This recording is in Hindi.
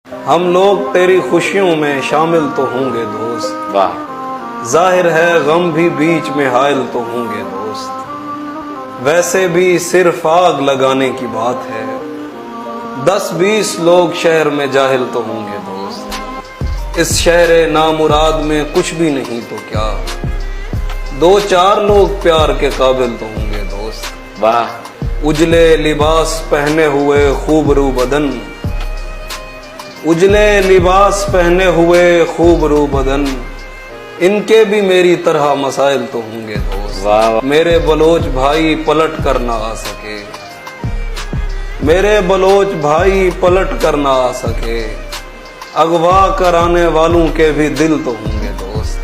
हम लोग तेरी खुशियों में शामिल तो होंगे दोस्त। वाह। जाहिर है गम भी बीच में हायल तो होंगे दोस्त। वैसे भी सिर्फ आग लगाने की बात है, 10-20 लोग शहर में जाहिल तो होंगे दोस्त। इस शहर नामुराद में कुछ भी नहीं तो क्या, 2-4 लोग प्यार के काबिल तो होंगे दोस्त। वाह। उजले लिबास पहने हुए खूबरू बदन, उजले लिबास पहने हुए खूबरू बदन, इनके भी मेरी तरह मसाइल तो होंगे दोस्त। वाह। मेरे बलोच भाई पलट कर ना आ सके, मेरे बलोच भाई पलट कर ना आ सके, अगवा कराने वालों के भी दिल तो होंगे दोस्त।